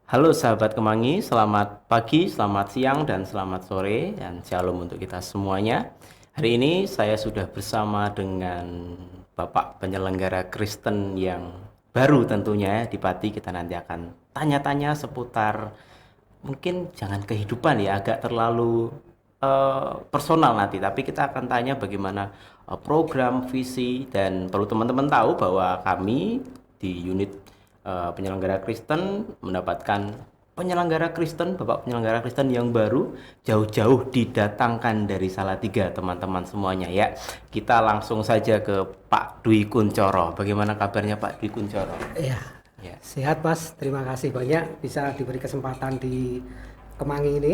Halo sahabat Kemangi, selamat pagi, selamat siang, dan selamat sore, dan shalom untuk kita semuanya. Hari ini saya sudah bersama dengan Bapak penyelenggara Kristen yang baru tentunya di Pati. Kita nanti akan tanya-tanya seputar mungkin jangan kehidupan ya, agak terlalu personal nanti, tapi kita akan tanya bagaimana program, visi, dan perlu teman-teman tahu bahwa kami di unit penyelenggara Kristen mendapatkan penyelenggara Kristen, Bapak penyelenggara Kristen yang baru, jauh-jauh didatangkan dari Salatiga teman-teman semuanya ya. Kita langsung saja ke Pak Dwi Kunchoro. Bagaimana kabarnya Pak Dwi Kunchoro? Ya, Ya. sehat Mas. Terima kasih banyak bisa diberi kesempatan di Kemangi ini.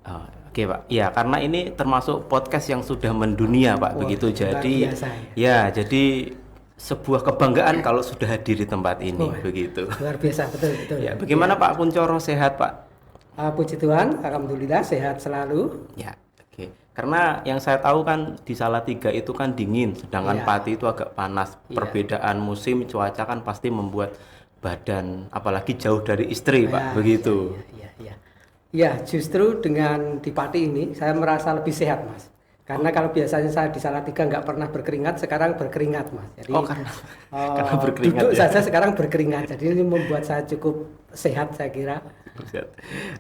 Oh, oke Pak. Ya, karena ini termasuk podcast yang sudah mendunia Pak. Wah, Begitu. luar Jadi biasa ya, jadi sebuah kebanggaan kalau sudah hadir di tempat ini. Wah, Begitu. luar biasa, betul. Ya, bagaimana Pak Kunchoro, sehat Pak? Puji Tuhan, alhamdulillah sehat selalu. Ya, oke. Karena yang saya tahu kan di Salatiga itu kan dingin, sedangkan Iya. Pati itu agak panas. Iya. Perbedaan musim cuaca kan pasti membuat badan, apalagi jauh dari istri, Pak. Ya, Begitu. ya. Ya, justru dengan di Pati ini saya merasa lebih sehat Mas. Karena kalau biasanya saya di Salatiga nggak pernah berkeringat, sekarang berkeringat Mas. Jadi karena berkeringat duduk ya. saja sekarang berkeringat. Jadi ini membuat saya cukup sehat saya kira.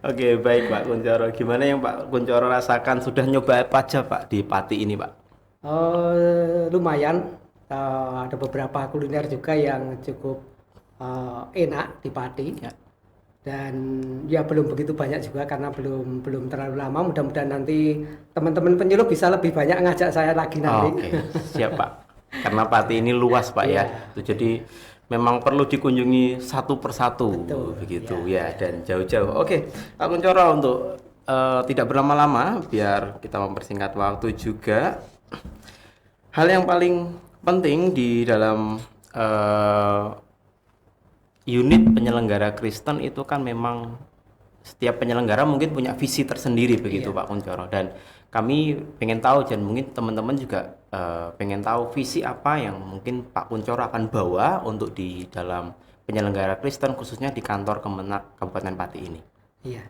Oke, baik Pak Kunchoro. Gimana yang Pak Kunchoro rasakan? Sudah nyoba apa aja Pak di Pati ini, Pak? Lumayan. Ada beberapa kuliner juga yang cukup enak di Pati. Ya. Dan ya belum begitu banyak juga karena belum terlalu lama. Mudah-mudahan nanti teman-teman penyuluh bisa lebih banyak ngajak saya lagi nanti. Oke, siap Pak. Karena Pati ini luas Pak ya. Itu jadi memang perlu dikunjungi satu persatu. Betul, begitu ya, dan jauh-jauh. Oke, Pak Kunchoro, untuk tidak berlama-lama biar kita mempersingkat waktu juga. Hal yang paling penting di dalam unit penyelenggara Kristen itu kan memang setiap penyelenggara mungkin punya visi tersendiri begitu Pak Kunchoro, dan kami pengen tahu, dan mungkin teman-teman juga pengen tahu visi apa yang mungkin Pak Kunchoro akan bawa untuk di dalam penyelenggara Kristen, khususnya di kantor Kemenak Kabupaten Pati ini. Iya.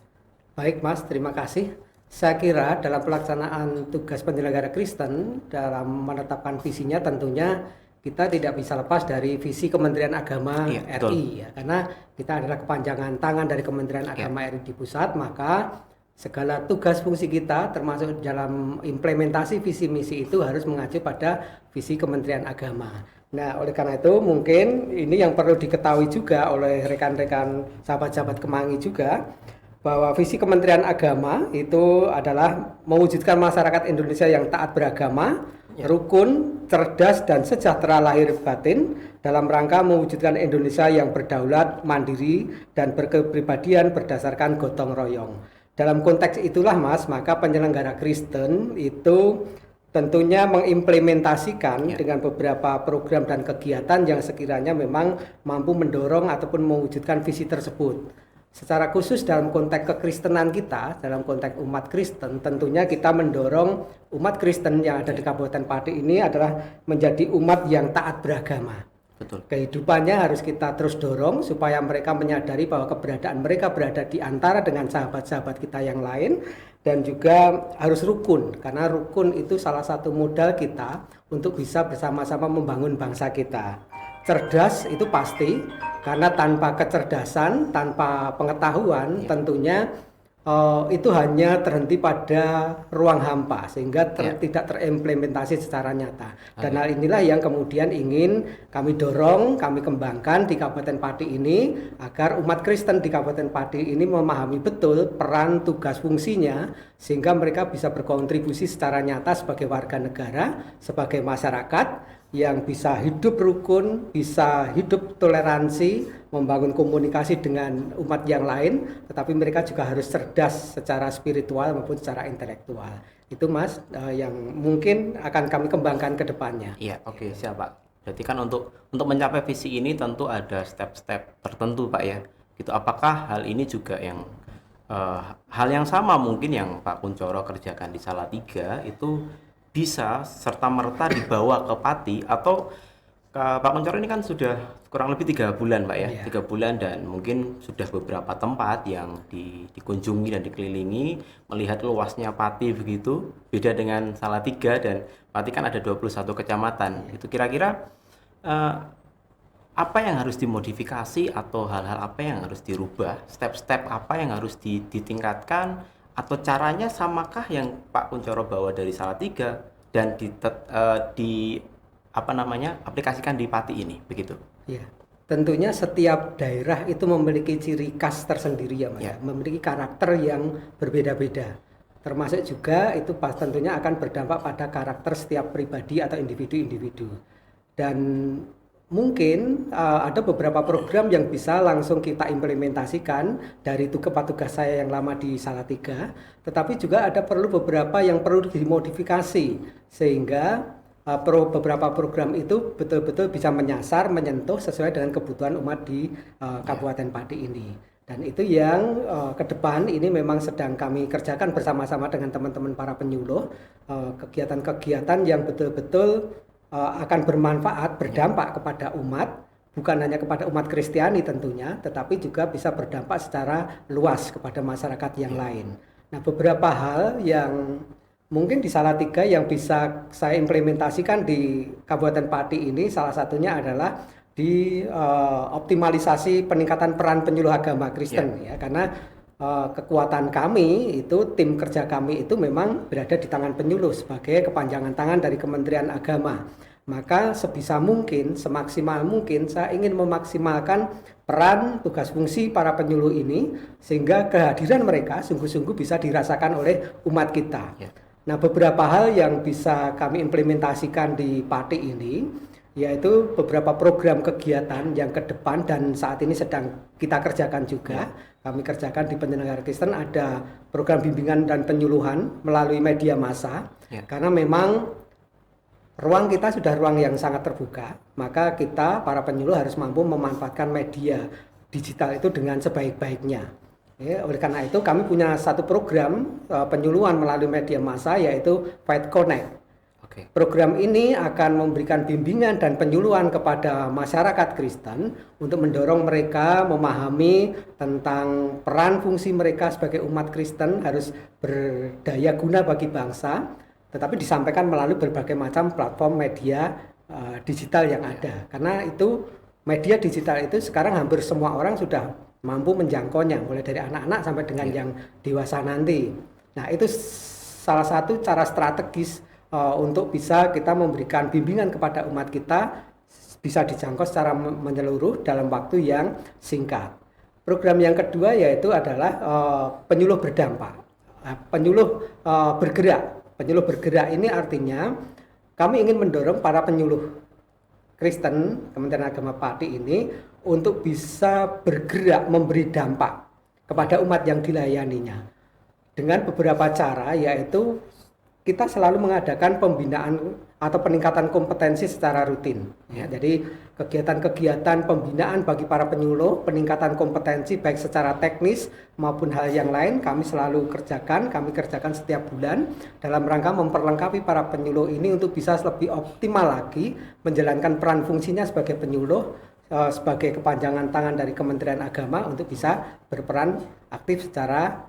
Baik Mas, terima kasih. Saya kira dalam pelaksanaan tugas penyelenggara Kristen dalam menetapkan visinya tentunya kita tidak bisa lepas dari visi Kementerian Agama RI ya, karena kita adalah kepanjangan tangan dari Kementerian Agama RI di pusat, maka segala tugas fungsi kita termasuk dalam implementasi visi misi itu harus mengacu pada visi Kementerian Agama. Nah, oleh karena itu mungkin ini yang perlu diketahui juga oleh rekan-rekan sahabat-sahabat Kemangi juga, bahwa visi Kementerian Agama itu adalah mewujudkan masyarakat Indonesia yang taat beragama, rukun, cerdas, dan sejahtera lahir batin dalam rangka mewujudkan Indonesia yang berdaulat, mandiri, dan berkepribadian berdasarkan gotong royong. Dalam konteks itulah Mas, maka penyelenggara Kristen itu tentunya mengimplementasikan dengan beberapa program dan kegiatan yang sekiranya memang mampu mendorong ataupun mewujudkan visi tersebut. Secara khusus dalam konteks kekristenan kita, dalam konteks umat Kristen, tentunya kita mendorong umat Kristen yang ada di Kabupaten Pati ini adalah menjadi umat yang taat beragama. Betul. Kehidupannya harus kita terus dorong supaya mereka menyadari bahwa keberadaan mereka berada di antara dengan sahabat-sahabat kita yang lain, dan juga harus rukun, karena rukun itu salah satu modal kita untuk bisa bersama-sama membangun bangsa kita. Cerdas itu pasti, karena tanpa kecerdasan, tanpa pengetahuan tentunya itu hanya terhenti pada ruang hampa sehingga tidak terimplementasi secara nyata. Dan hal inilah yang kemudian ingin kami dorong, kami kembangkan di Kabupaten Pati ini, agar umat Kristen di Kabupaten Pati ini memahami betul peran tugas fungsinya sehingga mereka bisa berkontribusi secara nyata sebagai warga negara, sebagai masyarakat yang bisa hidup rukun, bisa hidup toleransi, membangun komunikasi dengan umat yang lain, tetapi mereka juga harus cerdas secara spiritual maupun secara intelektual. Itu Mas yang mungkin akan kami kembangkan ke depannya. Iya, oke, siap Pak. Berarti kan untuk mencapai visi ini tentu ada step-step tertentu Pak ya. Gitu. Apakah hal ini juga yang hal yang sama mungkin yang Pak Kunchoro kerjakan di Salatiga itu bisa serta-merta dibawa ke Pati, atau Pak Kunchoro ini kan sudah kurang lebih 3 bulan Pak ya, Iya. 3 bulan, dan mungkin sudah beberapa tempat yang dikunjungi dan dikelilingi, melihat luasnya Pati begitu, beda dengan Salatiga, dan Pati kan ada 21 kecamatan. Itu kira-kira eh, apa yang harus dimodifikasi atau hal-hal apa yang harus dirubah, step-step apa yang harus ditingkatkan, atau caranya samakah yang Pak Kunchoro bawa dari Salatiga dan di apa namanya aplikasikan di Pati ini begitu? Ya, tentunya setiap daerah itu memiliki ciri khas tersendiri ya, Mas. Ya. Memiliki karakter yang berbeda-beda. Termasuk juga itu tentunya akan berdampak pada karakter setiap pribadi atau individu-individu. Dan mungkin ada beberapa program yang bisa langsung kita implementasikan dari tugas saya yang lama di Salatiga, tetapi juga ada beberapa yang perlu dimodifikasi sehingga beberapa program itu betul-betul bisa menyasar, menyentuh sesuai dengan kebutuhan umat di Kabupaten Pati ini. Dan itu yang ke depan ini memang sedang kami kerjakan bersama-sama dengan teman-teman para penyuluh, kegiatan-kegiatan yang betul-betul akan bermanfaat, berdampak kepada umat, bukan hanya kepada umat Kristiani tentunya, tetapi juga bisa berdampak secara luas kepada masyarakat yang lain. Nah, beberapa hal yang mungkin di Salatiga yang bisa saya implementasikan di Kabupaten Pati ini, salah satunya adalah di optimalisasi peningkatan peran penyuluh agama Kristen ya, karena kekuatan kami itu, tim kerja kami itu memang berada di tangan penyuluh sebagai kepanjangan tangan dari Kementerian Agama. Maka sebisa mungkin, semaksimal mungkin saya ingin memaksimalkan peran tugas fungsi para penyuluh ini sehingga kehadiran mereka sungguh-sungguh bisa dirasakan oleh umat kita. Nah, beberapa hal yang bisa kami implementasikan di Pati ini yaitu beberapa program kegiatan yang ke depan dan saat ini sedang kita kerjakan juga. Kami kerjakan di Penyelenggara Kristen, ada program bimbingan dan penyuluhan melalui media massa. Karena memang ruang kita sudah ruang yang sangat terbuka, maka kita para penyuluh harus mampu memanfaatkan media digital itu dengan sebaik-baiknya. Ya, oleh karena itu kami punya satu program penyuluhan melalui media massa yaitu Fight Connect. Program ini akan memberikan bimbingan dan penyuluhan kepada masyarakat Kristen untuk mendorong mereka memahami tentang peran fungsi mereka sebagai umat Kristen harus berdaya guna bagi bangsa, tetapi disampaikan melalui berbagai macam platform media digital yang ada. Karena itu media digital itu sekarang hampir semua orang sudah mampu menjangkaunya, mulai dari anak-anak sampai dengan yang dewasa nanti. Nah, itu salah satu cara strategis untuk bisa kita memberikan bimbingan kepada umat kita bisa dijangkau secara menyeluruh dalam waktu yang singkat. Program yang kedua yaitu adalah penyuluh berdampak, penyuluh bergerak. Penyuluh bergerak ini artinya kami ingin mendorong para penyuluh Kristen Kementerian Agama Pati ini untuk bisa bergerak memberi dampak kepada umat yang dilayaninya dengan beberapa cara, yaitu kita selalu mengadakan pembinaan atau peningkatan kompetensi secara rutin. Ya, jadi kegiatan-kegiatan pembinaan bagi para penyuluh, peningkatan kompetensi baik secara teknis maupun hal yang lain kami selalu kerjakan. Kami kerjakan setiap bulan dalam rangka memperlengkapi para penyuluh ini untuk bisa lebih optimal lagi menjalankan peran fungsinya sebagai penyuluh, sebagai kepanjangan tangan dari Kementerian Agama untuk bisa berperan aktif secara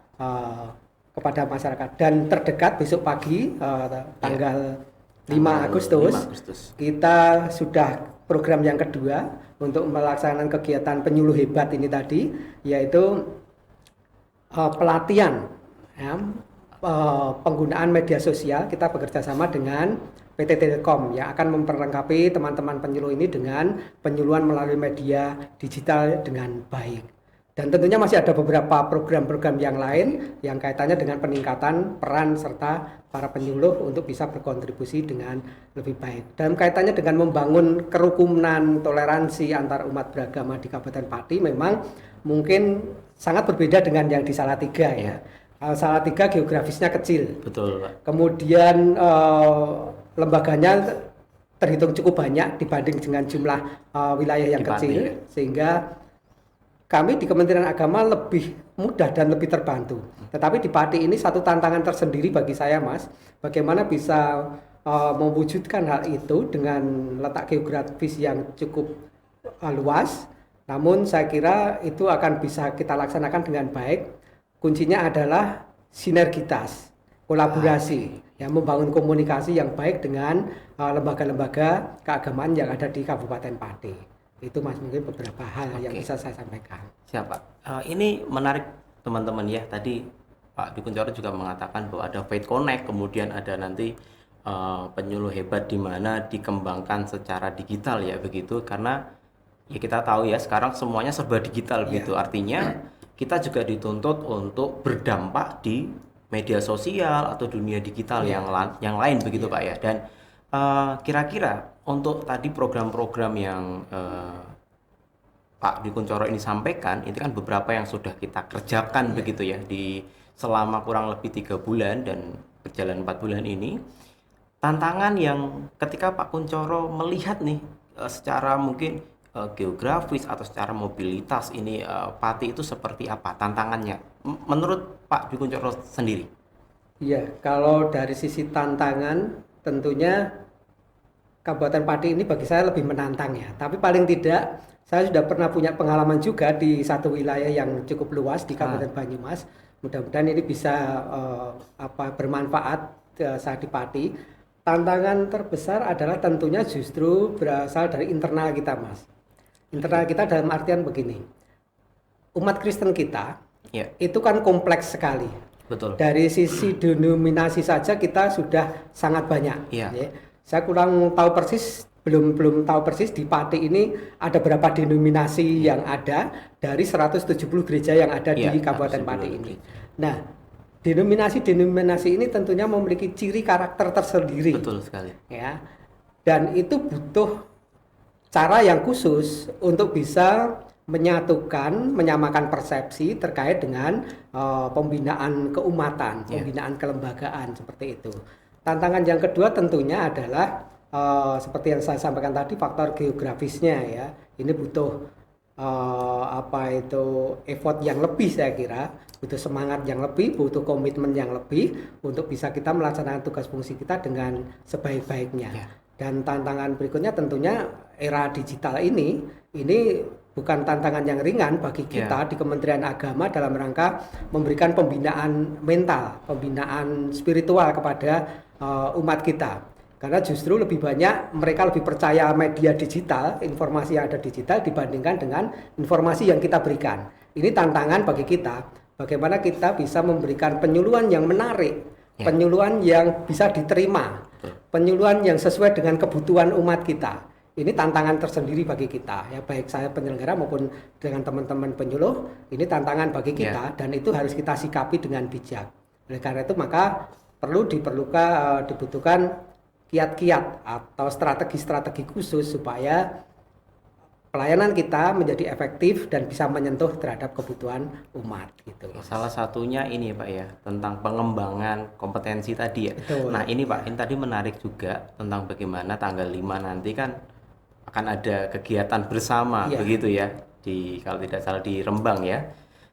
kepada masyarakat. Dan terdekat besok pagi tanggal 5 Agustus kita sudah program yang kedua untuk melaksanakan kegiatan penyuluh hebat ini tadi, yaitu pelatihan penggunaan media sosial. Kita bekerja sama dengan PT Telkom yang akan memperlengkapi teman-teman penyuluh ini dengan penyuluhan melalui media digital dengan baik. Dan tentunya masih ada beberapa program-program yang lain yang kaitannya dengan peningkatan peran serta para penyuluh untuk bisa berkontribusi dengan lebih baik. Dalam kaitannya dengan membangun kerukunan toleransi antar umat beragama di Kabupaten Pati memang mungkin sangat berbeda dengan yang di Salatiga ya. Salatiga geografisnya kecil. Betul, Pak. Kemudian lembaganya terhitung cukup banyak dibanding dengan jumlah wilayah yang kecil, sehingga kami di Kementerian Agama lebih mudah dan lebih terbantu. Tetapi di Pati ini satu tantangan tersendiri bagi saya, Mas. Bagaimana bisa mewujudkan hal itu dengan letak geografis yang cukup luas, namun saya kira itu akan bisa kita laksanakan dengan baik. Kuncinya adalah sinergitas, kolaborasi, yang membangun komunikasi yang baik dengan lembaga-lembaga keagamaan yang ada di Kabupaten Pati. Itu Mas mungkin beberapa hal yang bisa saya sampaikan. Siapa? Ini menarik teman-teman ya. Tadi Pak Dwi Kunchoro juga mengatakan bahwa ada Faith Connect, kemudian ada nanti penyuluh hebat di mana dikembangkan secara digital ya begitu, karena ya kita tahu ya sekarang semuanya serba digital gitu. Artinya kita juga dituntut untuk berdampak di media sosial atau dunia digital yang lain begitu Pak ya. Dan kira-kira untuk tadi program-program yang Pak Dwi Kunchoro ini sampaikan, itu kan beberapa yang sudah kita kerjakan begitu ya di selama kurang lebih 3 bulan dan berjalan 4 bulan ini. Tantangan yang ketika Pak Kunchoro melihat nih secara mungkin geografis atau secara mobilitas ini Pati itu seperti apa tantangannya menurut Pak Dwi Kunchoro sendiri? Iya, kalau dari sisi tantangan tentunya Kabupaten Pati ini bagi saya lebih menantang ya. Tapi paling tidak saya sudah pernah punya pengalaman juga di satu wilayah yang cukup luas di Kabupaten Banyumas. Mudah-mudahan ini bisa bermanfaat saat di Pati. Tantangan terbesar adalah tentunya justru berasal dari internal kita, Mas. Internal kita dalam artian begini, umat Kristen kita itu kan kompleks sekali. Betul. Dari sisi denominasi saja kita sudah sangat banyak. Saya kurang tahu persis, belum tahu persis di Pati ini ada berapa denominasi yang ada dari 170 gereja yang ada di Kabupaten Pati ini. Nah, denominasi ini tentunya memiliki ciri karakter tersendiri. Betul sekali. Ya. Dan itu butuh cara yang khusus untuk bisa menyamakan persepsi terkait dengan pembinaan keumatan, pembinaan kelembagaan seperti itu. Tantangan yang kedua tentunya adalah seperti yang saya sampaikan tadi, faktor geografisnya ya. Ini butuh effort yang lebih, saya kira butuh semangat yang lebih, butuh komitmen yang lebih untuk bisa kita melaksanakan tugas fungsi kita dengan sebaik-baiknya. Dan tantangan berikutnya tentunya era digital ini bukan tantangan yang ringan bagi kita di Kementerian Agama dalam rangka memberikan pembinaan mental, pembinaan spiritual kepada umat kita. Karena justru lebih banyak mereka lebih percaya media digital, informasi yang ada digital dibandingkan dengan informasi yang kita berikan. Ini tantangan bagi kita, bagaimana kita bisa memberikan penyuluhan yang menarik, penyuluhan yang bisa diterima, penyuluhan yang sesuai dengan kebutuhan umat kita. Ini tantangan tersendiri bagi kita, ya, baik saya penyelenggara maupun dengan teman-teman penyuluh. Ini tantangan bagi kita dan itu harus kita sikapi dengan bijak. Oleh karena itu maka dibutuhkan kiat-kiat atau strategi-strategi khusus supaya pelayanan kita menjadi efektif dan bisa menyentuh terhadap kebutuhan umat gitu. Salah satunya ini Pak ya, tentang pengembangan kompetensi tadi ya. Betul. Nah ini Pak, ini tadi menarik juga tentang bagaimana tanggal 5 nanti kan akan ada kegiatan bersama begitu ya, kalau tidak salah di Rembang ya.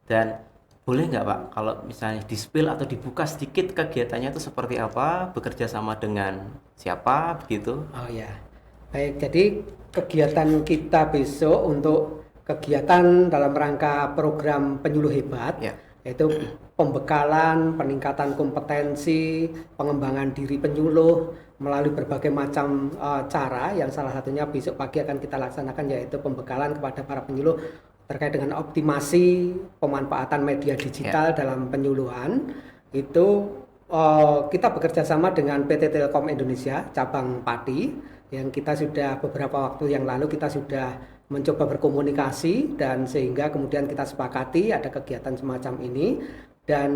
Dan boleh nggak Pak, kalau misalnya di-spill atau dibuka sedikit kegiatannya itu seperti apa, bekerja sama dengan siapa begitu? Oh ya, baik. Jadi kegiatan kita besok untuk kegiatan dalam rangka program penyuluh hebat, yaitu pembekalan, peningkatan kompetensi, pengembangan diri penyuluh melalui berbagai macam cara, yang salah satunya besok pagi akan kita laksanakan, yaitu pembekalan kepada para penyuluh terkait dengan optimasi pemanfaatan media digital dalam penyuluhan. Itu kita bekerja sama dengan PT Telkom Indonesia cabang Pati, yang kita sudah beberapa waktu yang lalu kita sudah mencoba berkomunikasi dan sehingga kemudian kita sepakati ada kegiatan semacam ini dan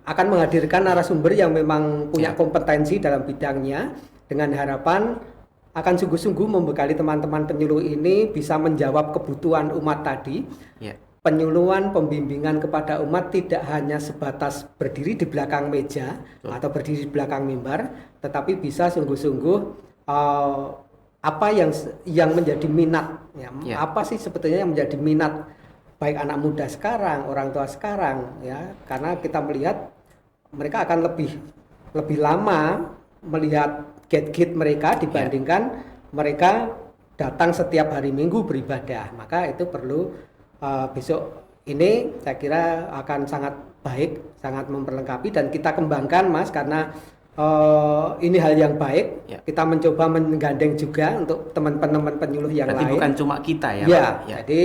akan menghadirkan narasumber yang memang punya kompetensi dalam bidangnya dengan harapan akan sungguh-sungguh membekali teman-teman penyuluh ini bisa menjawab kebutuhan umat tadi. Penyuluhan, pembimbingan kepada umat tidak hanya sebatas berdiri di belakang meja atau berdiri di belakang mimbar, tetapi bisa sungguh-sungguh apa yang menjadi minat, apa sih sebetulnya yang menjadi minat baik anak muda sekarang, orang tua sekarang, ya, karena kita melihat mereka akan lebih lama melihat gate-gate mereka dibandingkan mereka datang setiap hari Minggu beribadah. Maka itu perlu besok ini saya kira akan sangat baik, sangat memperlengkapi dan kita kembangkan Mas karena ini hal yang baik. Ya. Kita mencoba menggandeng juga untuk teman-teman penyuluh yang Berarti lain. bukan cuma kita ya, Ya, Pak? jadi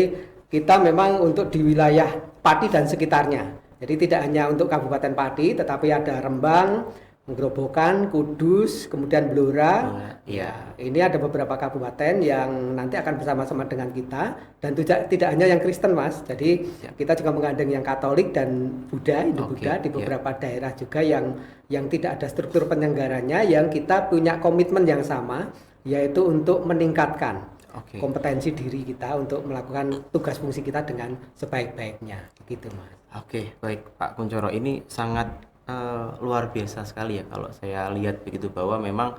kita memang untuk di wilayah Pati dan sekitarnya. Jadi tidak hanya untuk Kabupaten Pati, tetapi ada Rembang, Grobogan, Kudus, kemudian Blora. Iya. Ini ada beberapa kabupaten yang nanti akan bersama-sama dengan kita dan tidak hanya yang Kristen Mas. Jadi kita juga menggandeng yang Katolik dan Buddha, Hindu-Buddha di beberapa daerah juga yang tidak ada struktur penyelenggaranya, yang kita punya komitmen yang sama, yaitu untuk meningkatkan kompetensi diri kita untuk melakukan tugas fungsi kita dengan sebaik-baiknya, gitu Mas. Oke, baik Pak Kuncoro, ini sangat luar biasa sekali ya kalau saya lihat begitu, bahwa memang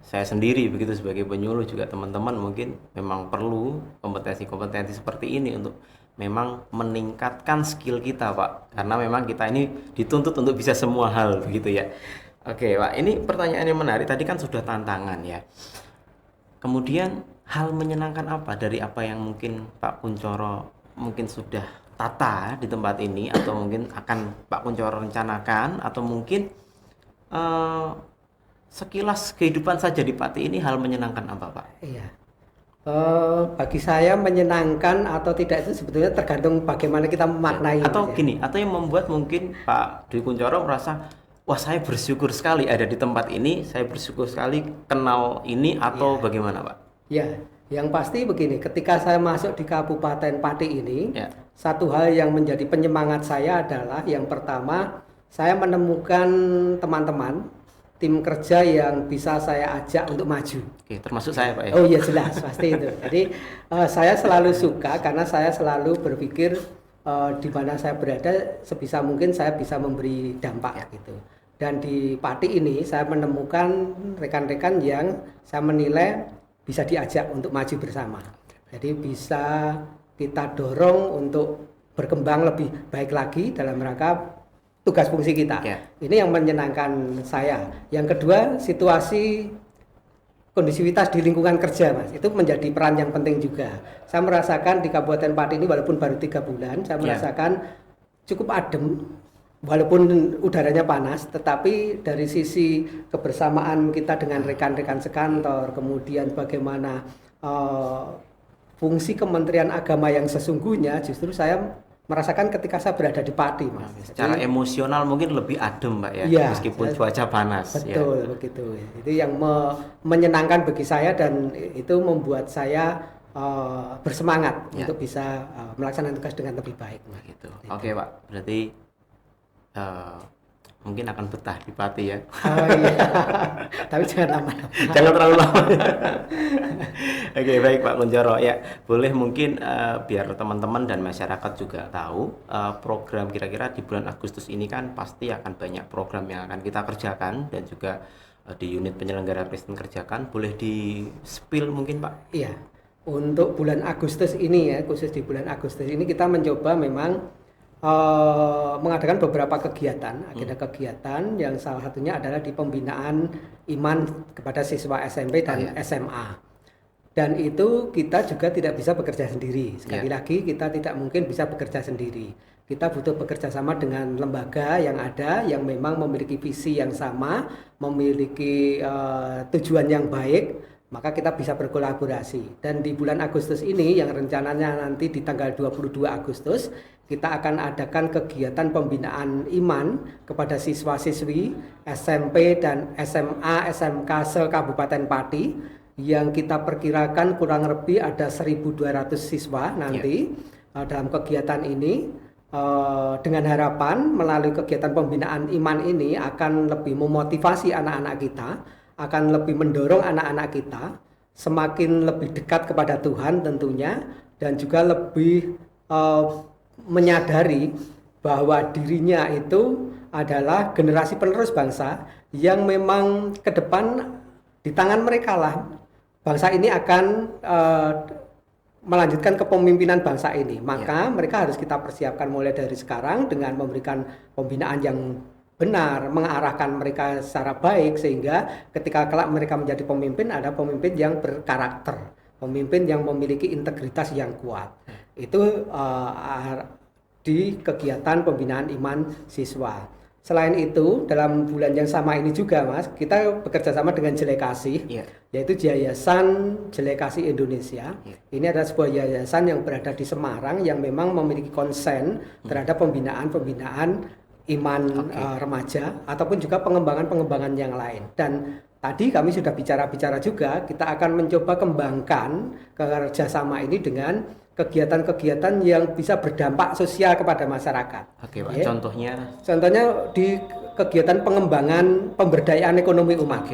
saya sendiri begitu sebagai penyuluh, juga teman-teman mungkin memang perlu kompetensi-kompetensi seperti ini untuk memang meningkatkan skill kita Pak, karena memang kita ini dituntut untuk bisa semua hal begitu ya. Oke Pak, ini pertanyaan yang menarik, tadi kan sudah tantangan ya. Kemudian hal menyenangkan apa dari apa yang mungkin Pak Kuncoro mungkin sudah tata di tempat ini, atau mungkin akan Pak Kuncoro rencanakan, atau mungkin sekilas kehidupan saja di Pati ini, hal menyenangkan apa Pak? Iya. Bagi saya menyenangkan atau tidak itu sebetulnya tergantung bagaimana kita memaknai. Atau gini, atau yang membuat mungkin Pak Dwi Kuncoro merasa, wah saya bersyukur sekali ada di tempat ini, saya bersyukur sekali kenal ini, atau bagaimana Pak? Ya, yang pasti begini, ketika saya masuk di Kabupaten Pati ini, satu hal yang menjadi penyemangat saya adalah yang pertama, saya menemukan teman-teman tim kerja yang bisa saya ajak untuk maju. Oke, termasuk saya Pak ya? Oh iya jelas, pasti itu. Jadi saya selalu suka karena saya selalu berpikir di mana saya berada sebisa mungkin saya bisa memberi dampak gitu. Dan di Pati ini saya menemukan rekan-rekan yang saya menilai bisa diajak untuk maju bersama. Jadi bisa kita dorong untuk berkembang lebih baik lagi dalam rangka tugas fungsi kita. Ini yang menyenangkan saya. Yang kedua, situasi kondisivitas di lingkungan kerja Mas, itu menjadi peran yang penting juga. Saya merasakan di Kabupaten Pati ini walaupun baru 3 bulan, saya merasakan cukup adem, walaupun udaranya panas, tetapi dari sisi kebersamaan kita dengan rekan-rekan sekantor, kemudian bagaimana fungsi Kementerian Agama yang sesungguhnya, justru saya merasakan ketika saya berada di Pati Mas. Secara emosional mungkin lebih adem Pak ya, meskipun cuaca panas. Betul, begitu. Itu yang menyenangkan bagi saya dan itu membuat saya bersemangat untuk bisa melaksanakan tugas dengan lebih baik. Gitu. Oke Pak, berarti mungkin akan betah di Pati ya. Oh iya. Tapi jangan lama. Jangan terlalu lama. Oke, baik Pak Kuncoro. Ya, boleh mungkin biar teman-teman dan masyarakat juga tahu program kira-kira di bulan Agustus ini kan pasti akan banyak program yang akan kita kerjakan dan juga di unit penyelenggara Kristen kerjakan. Boleh di-spill mungkin Pak? Iya. Untuk bulan Agustus ini ya, khusus di bulan Agustus ini kita mencoba memang mengadakan beberapa kegiatan, agenda kegiatan yang salah satunya adalah di pembinaan iman kepada siswa SMP dan SMA. Dan itu kita juga tidak bisa bekerja sendiri. Sekali lagi kita tidak mungkin bisa bekerja sendiri. Kita butuh bekerja sama dengan lembaga yang ada, yang memang memiliki visi yang sama, memiliki tujuan yang baik, maka kita bisa berkolaborasi. Dan di bulan Agustus ini yang rencananya nanti di tanggal 22 Agustus kita akan adakan kegiatan pembinaan iman kepada siswa-siswi SMP dan SMA SMK se-Kabupaten Pati yang kita perkirakan kurang lebih ada 1.200 siswa nanti dalam kegiatan ini, dengan harapan melalui kegiatan pembinaan iman ini akan lebih memotivasi anak-anak kita, akan lebih mendorong anak-anak kita semakin lebih dekat kepada Tuhan tentunya, dan juga lebih menyadari bahwa dirinya itu adalah generasi penerus bangsa yang memang ke depan di tangan mereka lah bangsa ini akan melanjutkan kepemimpinan bangsa ini. Maka mereka harus kita persiapkan mulai dari sekarang dengan memberikan pembinaan yang benar, mengarahkan mereka secara baik sehingga ketika kelak mereka menjadi pemimpin ada pemimpin yang berkarakter, pemimpin yang memiliki integritas yang kuat. Itu di kegiatan pembinaan iman siswa. Selain itu, dalam bulan yang sama ini juga, Mas, kita bekerja sama dengan Jelai Kasih, yaitu Yayasan Jelai Kasih Indonesia. Ini adalah sebuah yayasan yang berada di Semarang yang memang memiliki konsen terhadap pembinaan iman remaja ataupun juga pengembangan yang lain. Dan tadi kami sudah bicara juga, kita akan mencoba kembangkan kerjasama ini dengan kegiatan-kegiatan yang bisa berdampak sosial kepada masyarakat. Oke, Pak. Contohnya? Contohnya di kegiatan pengembangan pemberdayaan ekonomi umat.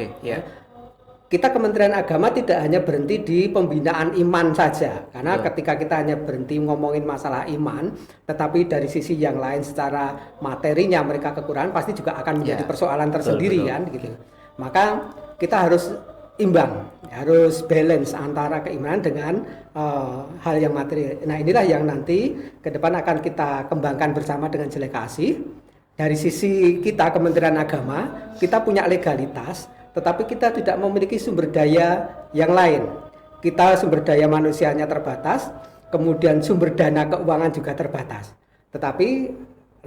Kita Kementerian Agama tidak hanya berhenti di pembinaan iman saja, karena ketika kita hanya berhenti ngomongin masalah iman, tetapi dari sisi yang lain secara materinya mereka kekurangan, pasti juga akan menjadi persoalan tersendiri kan, gitu. Maka kita harus imbang, harus balance antara keimanan dengan hal yang materi. Nah, inilah yang nanti ke depan akan kita kembangkan bersama dengan Jelai Kasih. Dari sisi kita Kementerian Agama, kita punya legalitas, tetapi kita tidak memiliki sumber daya yang lain. Kita sumber daya manusianya terbatas, kemudian sumber dana keuangan juga terbatas. Tetapi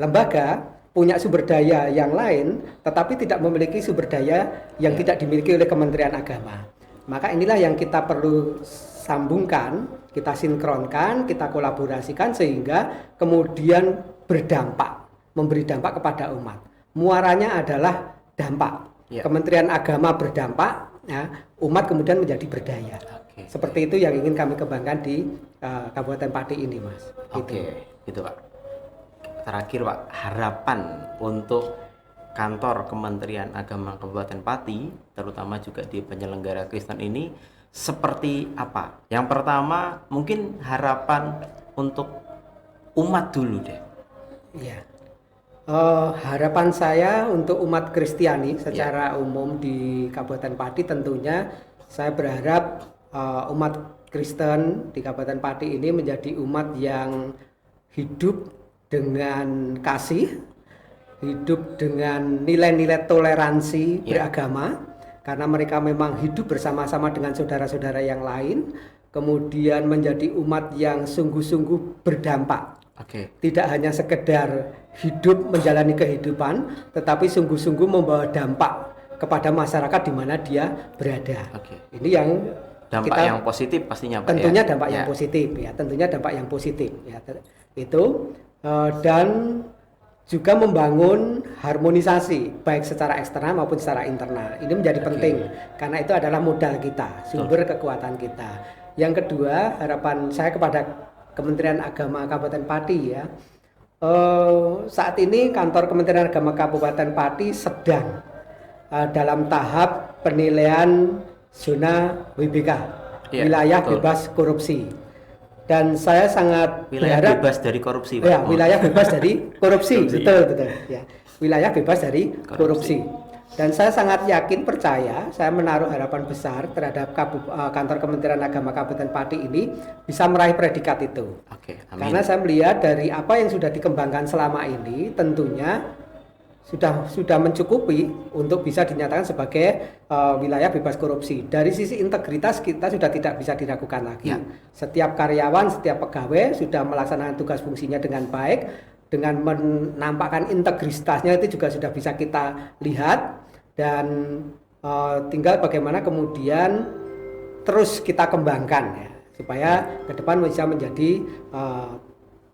lembaga punya sumber daya yang lain, tetapi tidak memiliki sumber daya yang tidak dimiliki oleh Kementerian Agama. Maka inilah yang kita perlu sambungkan, kita sinkronkan, kita kolaborasikan sehingga kemudian berdampak, memberi dampak kepada umat. Muaranya adalah dampak. Kementerian Agama berdampak, ya, umat kemudian menjadi berdaya. Seperti itu yang ingin kami kembangkan di Kabupaten Pati ini, Mas. Gitu Pak. Terakhir Pak, harapan untuk kantor Kementerian Agama Kabupaten Pati, terutama juga di penyelenggara Kristen ini, seperti apa? Yang pertama, mungkin harapan untuk umat dulu deh. Harapan saya untuk umat Kristiani secara umum di Kabupaten Pati, tentunya saya berharap umat Kristen di Kabupaten Pati ini menjadi umat yang hidup dengan kasih, hidup dengan nilai-nilai toleransi beragama, karena mereka memang hidup bersama-sama dengan saudara-saudara yang lain, kemudian menjadi umat yang sungguh-sungguh berdampak. Tidak hanya sekedar hidup menjalani kehidupan, tetapi sungguh-sungguh membawa dampak kepada masyarakat di mana dia berada. Ini yang dampak yang positif pastinya Pak. Tentunya dampak yang positif ya, tentunya dampak yang positif ya. Itu dan juga membangun harmonisasi baik secara eksternal maupun secara internal. Ini menjadi penting karena itu adalah modal kita, sumber kekuatan kita. Yang kedua, harapan saya kepada Kementerian Agama Kabupaten Pati ya. Saat ini kantor Kementerian Agama Kabupaten Pati sedang dalam tahap penilaian zona WBK, wilayah bebas korupsi. Dan saya sangat berharap bebas dari korupsi, Pak. Ya, wilayah bebas dari korupsi, betul. Ya, wilayah bebas dari korupsi. Dan saya sangat yakin, percaya, saya menaruh harapan besar terhadap kantor Kementerian Agama Kabupaten Pati ini bisa meraih predikat itu. Amin. Karena saya melihat dari apa yang sudah dikembangkan selama ini, tentunya sudah mencukupi untuk bisa dinyatakan sebagai wilayah bebas korupsi. Dari sisi integritas kita sudah tidak bisa diragukan lagi. Setiap karyawan, setiap pegawai sudah melaksanakan tugas fungsinya dengan baik, dengan menampakkan integritasnya itu juga sudah bisa kita lihat, dan tinggal bagaimana kemudian terus kita kembangkan ya, supaya ke depan bisa menjadi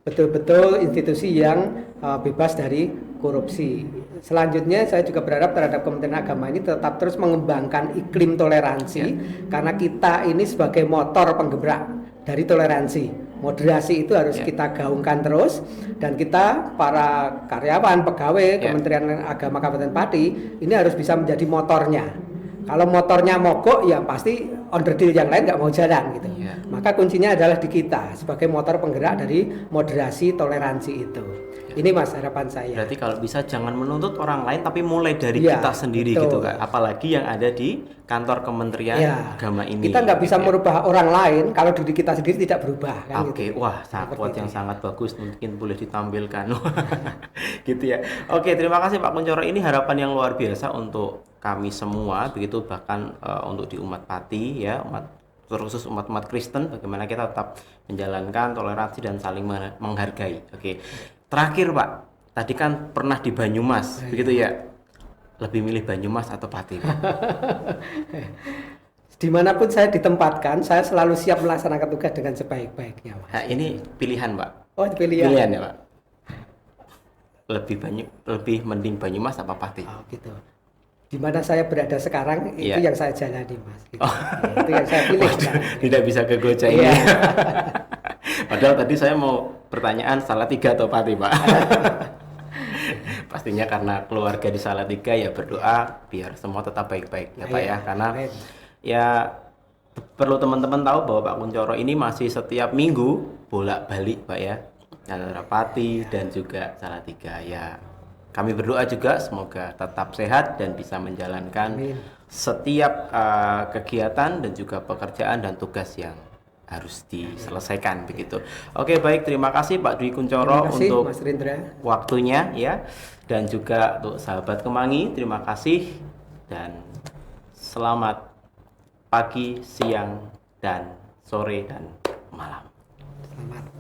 betul-betul institusi yang bebas dari korupsi. Selanjutnya saya juga berharap terhadap Kementerian Agama ini tetap terus mengembangkan iklim toleransi, karena kita ini sebagai motor penggerak dari toleransi. Moderasi itu harus kita gaungkan terus, dan kita para karyawan, pegawai Kementerian Agama Kabupaten Pati ini harus bisa menjadi motornya. Kalau motornya mogok ya pasti onderdil yang lain nggak mau jalan gitu. Iya. Maka kuncinya adalah di kita sebagai motor penggerak dari moderasi toleransi itu. Ini Mas harapan saya. Berarti kalau bisa jangan menuntut orang lain tapi mulai dari Iya, kita sendiri betul. gitu Kak. Apalagi yang ada di kantor Kementerian Ya, Agama ini. kita nggak bisa gitu ya. merubah orang lain kalau diri kita sendiri tidak berubah kan Oke, gitu. wah, sangat Seperti yang itu. sangat bagus, mungkin boleh ditampilkan. Gitu ya. Oke, terima kasih Pak Kuncoro. Ini harapan yang luar biasa untuk kami semua, begitu bahkan untuk di umat Pati ya, terkhusus umat-umat Kristen, bagaimana kita tetap menjalankan toleransi dan saling menghargai. Oke. Terakhir Pak, tadi kan pernah di Banyumas, begitu ya? Lebih milih Banyumas atau Pati, Pak? Dimanapun saya ditempatkan, saya selalu siap melaksanakan tugas dengan sebaik-baiknya, Mas. Nah, ini pilihan Pak. Oh, pilihan. Pilihan ya Pak. Lebih mending Banyumas apa Pati? Oh, gitu. Di mana saya berada sekarang itu Iya. yang saya jalani, Mas. Gitu. Itu yang saya pilih. sekarang. Tidak bisa kegoda ini. Iya. Padahal tadi saya mau pertanyaan Salatiga atau Pati, Pak. Pastinya karena keluarga di Salatiga ya berdoa biar semua tetap baik-baik ya Pak Iya, ya. Karena amin. ya perlu teman-teman tahu bahwa Pak Kuncoro ini masih setiap minggu bolak-balik Pak ya. Antara Pati dan juga Salatiga ya. Kami berdoa juga semoga tetap sehat dan bisa menjalankan Amin. setiap kegiatan dan juga pekerjaan dan tugas yang harus diselesaikan begitu. Oke, baik, terima kasih Pak Dwi Kuncoro Terima kasih, untuk Mas Rindra. waktunya ya, dan juga untuk sahabat Kemangi, terima kasih dan selamat pagi, siang, dan sore dan malam. Selamat.